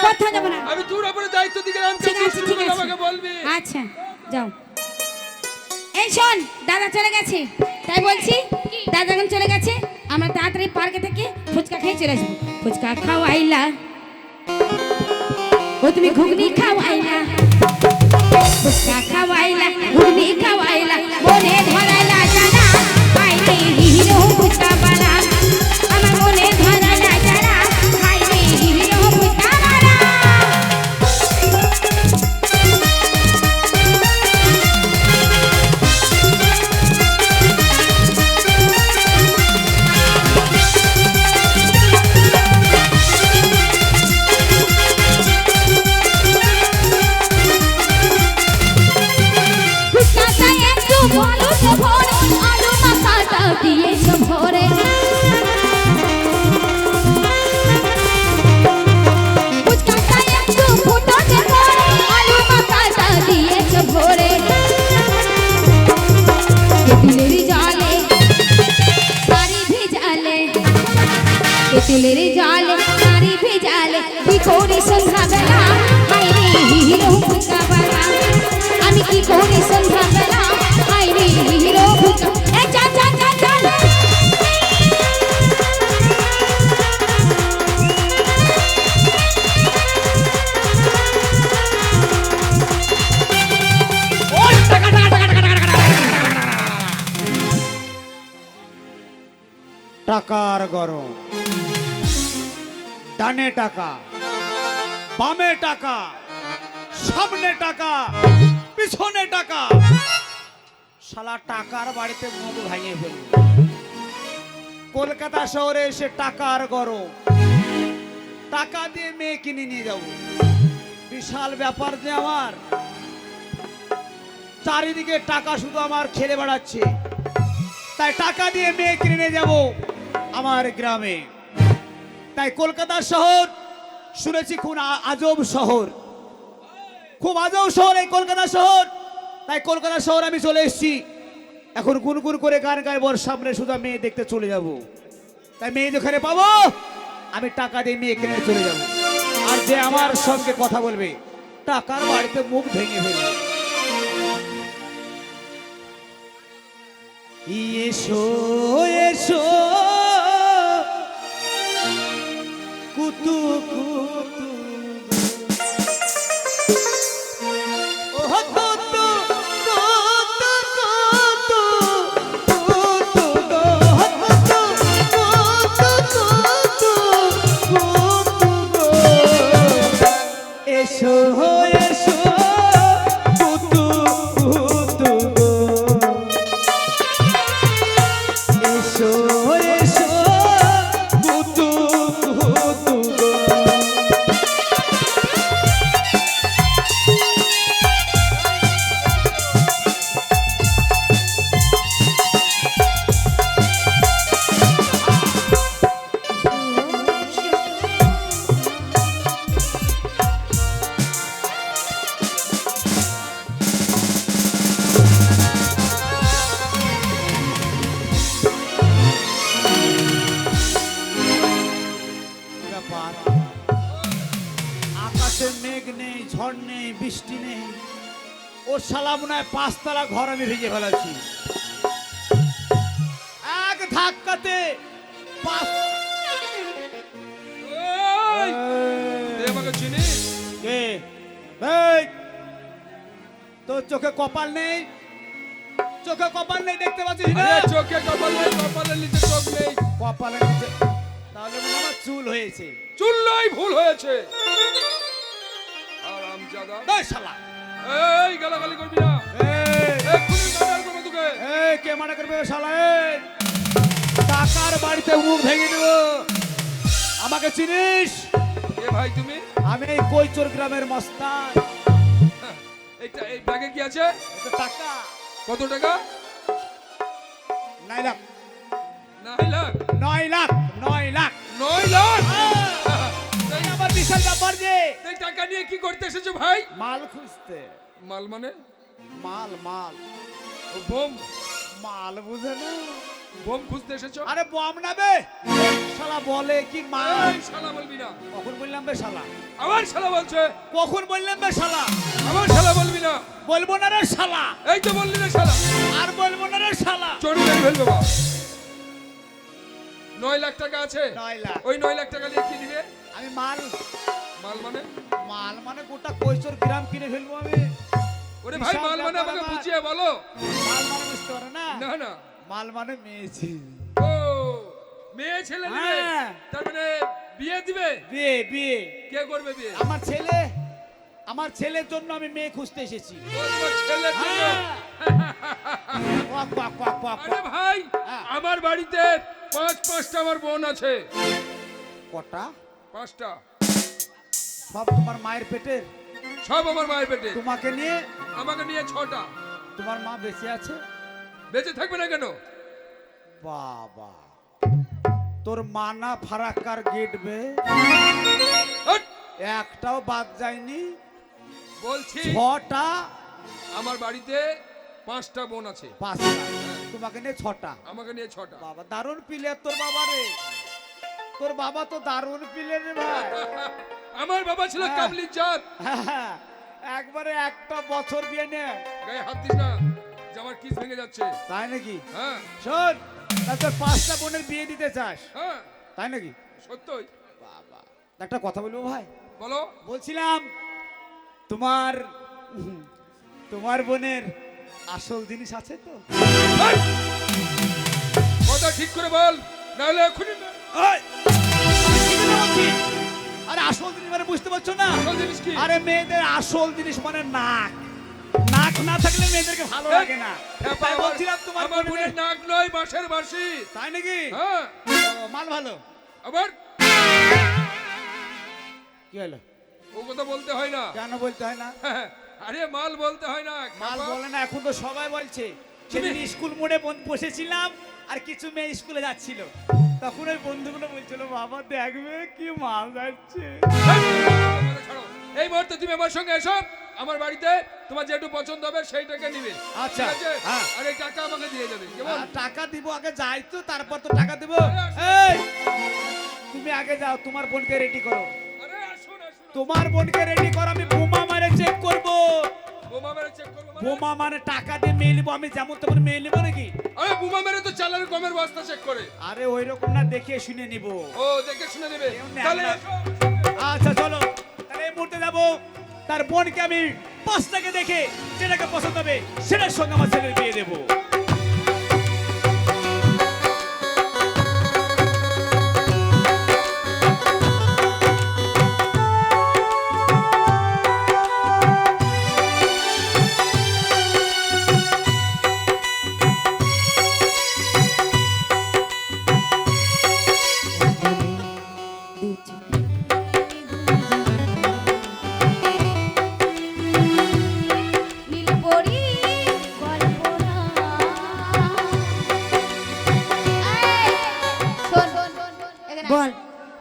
কোথাও যাব না। আমি তোর উপরে দায়িত্ব দিয়ে গেলাম, ঠিক আছে, ঠিক আছে। আমাকে বলবি। আচ্ছা যাও। এই শোন, দাদা চলে গেছে, তাই বলছি দাদা যখন চলে গেছে আমরা তাড়াতাড়ি পার্কে থেকে ফুচকা খেয়ে চলে আসবো। ফুচকা খাওয়াইলা ও তুমি ঘুগনি খাওয়াইলা, ফুচকা খাওয়াইলা ঘুগনি খাওয়াইলা, মনে ধরাইলা জানা আইরে হিরো ফুচকা বালা, আমার মনে ধরাইলা জানা আইরে হিরো ফুচকা বালা। তেলের জালে নারী ভেজালে কি করে সন্ধ্যা বেলা আইরে হিরো ফুচকা বালা, আমি কি করে সন্ধ্যা বেলা আইরে হিরো ফুচকা। এ চল চল চল চল। টাকার গরম, ডানে টাকা বামে টাকা, সামনে টাকা পিছনে টাকা, শালা টাকার বাড়িতে মুখ ভাঙিয়ে ফেলল। কলকাতা শহরে এসে টাকার গরম, টাকা দিয়ে মেয়ে কিনে নিয়ে যাব, বিশাল ব্যাপার যে আমার। চারিদিকে টাকা শুধু আমার খেলে বেড়াচ্ছে, তাই টাকা দিয়ে মেয়ে কিনে নিয়ে যাব আমার গ্রামে। তাই কলকাতা শহর শুনেছি খুব আজব শহর, খুব আজব শহর এই কলকাতা শহর। তাই কলকাতা শহর আমি চলে এসেছি, এখন গুনগুন করে গান গাইব, সামনে শুধু মেয়ে দেখতে চলে যাব। তাই মেয়ে যেখানে পাবো আমি টাকা দিয়ে মেয়ে কিনে চলে যাব, আর যে আমার সঙ্গে কথা বলবে টাকার বাড়িতে মুখ ভেঙে ফেলবে। এসো এসো কুতু কুতু ও কুতু কুতু কুতু কুতু গো কুতু কুতু কুতু কুতু গো এসো এসো কুতু কুতু গো এসো এসো কুতু কুতু গো। ব্যাপার, আকাশে মেঘ নেই, ঝড় নেই, বৃষ্টি নেই, ও শালা মনে হয় 5 তলা ঘর আমি ভেঙে ফেলেছি এক ধাক্কাতে। এই, তুই আমাকে চিনিস? কে? এই, তোর চোখে কপাল নেই? চোখে কপাল নেই দেখতে পাচ্ছিস না? আরে চোখে কপাল নেই, কপালের নিচে চোখ নেই। কপালের নিচে তাহলে মনে হয় আমার চুল হয়েছে। চুল নাই, ভুল হয়েছে। আরামজাদা। এই শালা, এই গালাগালি করবি না, এক্ষুনি গালাগালি করবো তোকে। এই কে মানা করবে শালা? এই টাকার বাড়িতে মুখ ভেঙে দেব। আমাকে চিনিস? এ ভাই তুমি? আমি এই কৈচোর গ্রামের মস্তান। এইটা এই ব্যাগে কি আছে? এটা টাকা। কত টাকা? 9 লাখ। 9 লাখ? 9 লাখ, 9 লাখ। 9 লাখ? এই আমার বিশাল ব্যাপার যে। এই টাকা নিয়ে কি করতে এসেছো ভাই? মাল খুঁজতে। মাল মানে? মাল মাল। ও বোম? মাল বুঝে না। বোম খুঁজতে এসেছো? আরে বম না বে, শালা বলে কি মাল। এই শালা বলবি না। কখন বললাম বে শালা? আবার শালা বলছে। কখন বললাম বে শালা? আবার শালা বলবি না। বলবো না রে শালা। এই তো বললি না শালা। আর বলবো না রে শালা। চোরি মেরে ফেলবে বাবা। 9 লাখ টাকা আছে। 9 লাখ। ওই 9 লাখ টাকা দিয়ে কি দিবে? আমি মাল মাল মানে গোটা কৈশোর গ্রাম কিনে ফেলবো আমি। ওরে ভাই, বিশাল মাল মানে ব্যাপার আমাকে আমার। বুঝিয়ে বলো। মাল মানে বুঝতে পারো না? না না, মাল মানে মেয়েছি। ও মেয়ে ছেলে দিবে? হ্যাঁ। তার মানে বিয়ে দিবে? বিয়ে বিয়ে কে করবে বিয়ে? আমার ছেলের জন্য আমি মেয়ে খুঁজতে এসেছি। ও, তোমার ছেলের জন্য? বাহ, বাহ, বাহ, বাহ, আরে বাহ। ভাই, হ্যাঁ। আমার বাড়িতে পাঁচটা আমার বোন আছে। কটা? 5টা। সব তোমার মায়ের পেটের? সব আমার মায়ের পেটে। তোমাকে নিয়ে? আমাকে নিয়ে 6টা। তোমার মা বেঁচে আছে? বেঁচে থাকবে না কেন? বাবা, তোর মা না ফারাক্কার গেট বে, হট! একটাও বাদ যায়নি। বলছি 6টা? আমার বাড়িতে 5টা বোন আছে। 5টা, তোমাকে নিয়ে 6টা। আমাকে নিয়ে 6টা। বাবা দারুণ প্লেয়ার তোর বাবা রে। তোর বাবা তো দারুণ প্লেয়ার রে ভাই। আমার বাবা ছিল হ্যাঁ। কাবলির জাত। হ্যাঁ, একবারে একটা বছর বিয়ে নে। গায়ে হাত দিস না, যে আমার কিস ভেঙে যাচ্ছে। তাই নাকি? হ্যাঁ শোন, তা তোর 5টা বোনের বিয়ে দিতে চাস? হ্যাঁ, তাই নাকি? সত্যই। বাবা, একটা কথা বলবো ভাই? বলো। বলছিলাম তোমার তোমার বোনের আসল জিনিস আছে তো? হট! কথা ঠিক করে বল, নাহলে এখনই না। ওই, আমি ঠিক না বলছি? আরে আসল জিনিস মানে বুঝতে পারছো না? আসল জিনিস কি? আরে মেয়েদের আসল জিনিস মানে নাক। নাক না থাকলে মেয়েদেরকে ভালো লাগে না। তাই বলছিলাম তোমার আমার বোনের বোনের। নাক নয়, বাঁশের বাঁশি। তাই নাকি? হ্যাঁ। ও, মাল ভালো। আবার কি হলো? ও কথা বলতে হয় না। কেন বলতে হয় না? আরে মাল বলতে হয় না। মাল খাপা। বলে না, এখন তো সবাই বলছে। সেদিন স্কুল মোড়ে বসেছিলাম, আর কিছু মেয়ে স্কুলে যাচ্ছিল, তখন ওই বন্ধুগুলো বলছিল বাবা দেখবে কি মাল যাচ্ছে। কথা ছাড়ো। এই মুহূর্তে তুমি আমার সঙ্গে এসো। আমার বাড়িতে তোমার যেটু পছন্দ হবে সেইটাকে নিবে। আচ্ছা, ঠিক আছে? হ্যাঁ। আর এই টাকা আমাকে দিয়ে যাবে, কেমন? আর টাকা দিব, আগে যাই তো, তারপর তো টাকা দিব। আরে, এই তুমি আগে যাও, তোমার বোনকে রেডি করো। আরে আসুন আসুন। তোমার বোনকে রেডি করো, আমি বোমা মারে চেক করব। বোমা মেরে চেক করবো মানে? বোমা মানে টাকা দিয়ে মেয়ে নিবো, আমি যেমন তেমন মেয়ে নিবো নাকি? আরে বোমা মেরে তো চালের গমের বস্তা চেক করে। আরে ওই রকম না, দেখে শুনে নিব। ও দেখে শুনে নেবে। কেউ নেয় তাহলে না। এসো। আচ্ছা চলো, তাহলে এই মুহূর্তে যাবো। তার বোনকে আমি 5টাকে দেখে যেটাকে পছন্দ হবে সেটার সঙ্গে আমার ছেলের বিয়ে দেবো। নীলপরি কল্পনা। এই, শোন, এখানে বল। আয়।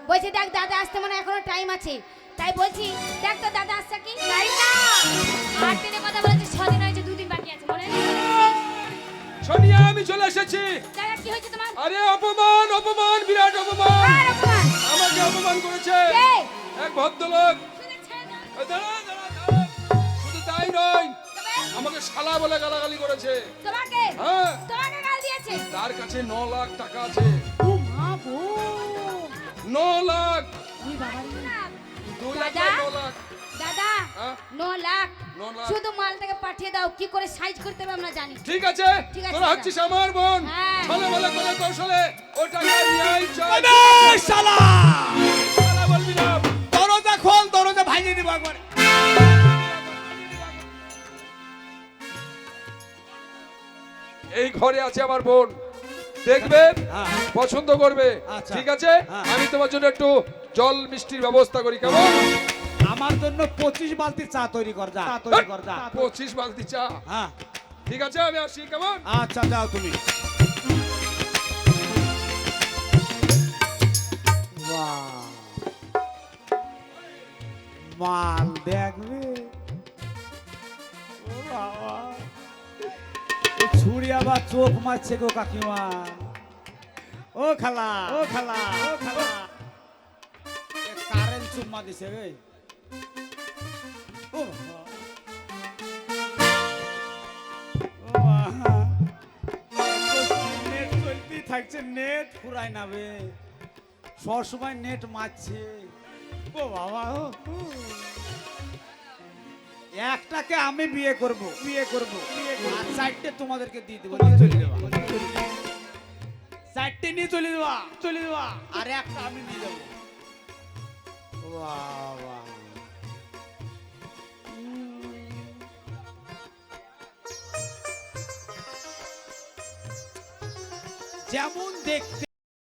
বলছি দেখ দাদা আসতে মনে হয় এখনো টাইম আছে, তাই বলছি দেখ তো দাদা আসছে কি টাইম না। 8 দিনের কথা বলেছি, 6 দিন হয়েছে, 2 দিন বাকি আছে, মনে নেই? সোনিয়া, আমি চলে এসেছি। দাদা কি হয়েছে তোমার? আরে অপমান, অপমান, বিরাট অপমান। আর অপমান। আমাকে অপমান করেছে কে? এক ভদ্রলোক। শুনে ছেড়ে দাও। এই দাঁড়া, দাঁড়া, দাঁড়া। শুধু তাই নয়, তবে আমাকে শালা বলে গালাগালি করেছে। তোমাকে হ্যাঁ, তোমাকে গাল দিয়েছে? তার কাছে 9 লাখ টাকা আছে। ও মা গো, 9 লাখ। ওই বাবা রে। 2 লাখ দাদা? 9 লাখ। দাদা হ্যাঁ? 9 লাখ 9 লাখ। শুধু মালটাকে পাঠিয়ে দাও, কি করে সাইজ করতে হবে আমরা জানি। ঠিক আছে, ঠিক আছে, তোরা দাদা। হচ্ছিস আমার বোন। হ্যাঁ। ভালো ভালো করে কৌশলে ও টাকা নিয়েই চল। আবে শালা! শালা বলবি না। দরজা খোল, দরজা ভাঙিয়ে দিব একবার। এই ঘরে আছে আমার বোন, দেখবে হ্যাঁ। পছন্দ করবে। আচ্ছা। ঠিক আছে, হ্যাঁ। আমি তোমার জন্য একটু জল মিষ্টির ব্যবস্থা করি, কেমন? আমার জন্য 25 বালতি চা তৈরি কর, যা তৈরি কর, যা। 25 বালতি চা। হ্যাঁ, ঠিক আছে, আমি আসি, কেমন? আচ্ছা যাও তুমি। বাহ, মাল দেখবে। ও বাবা, এই ছুরি আবার চোখ মারছে গো কাকিমা। ও খালা, ও খালা, ও খালা, কারেন্ট চুম্মা দিছে রে। ও বাবা, ও বাবা, নেট চলতেই থাকছে, নেট ফুরায় না বে, সবসময় নেট মারছে। ও বাবা, একটাকে আমি বিয়ে করব, বিয়ে করব, আর চারটে তোমাদেরকে দিয়ে দেবো, নিয়ে চলে যাবা, চারটে নিয়ে চলে যাবা, চলে যাবা, আর একটা আমি নিয়ে যাবো। বাবা, যেমন দেখতে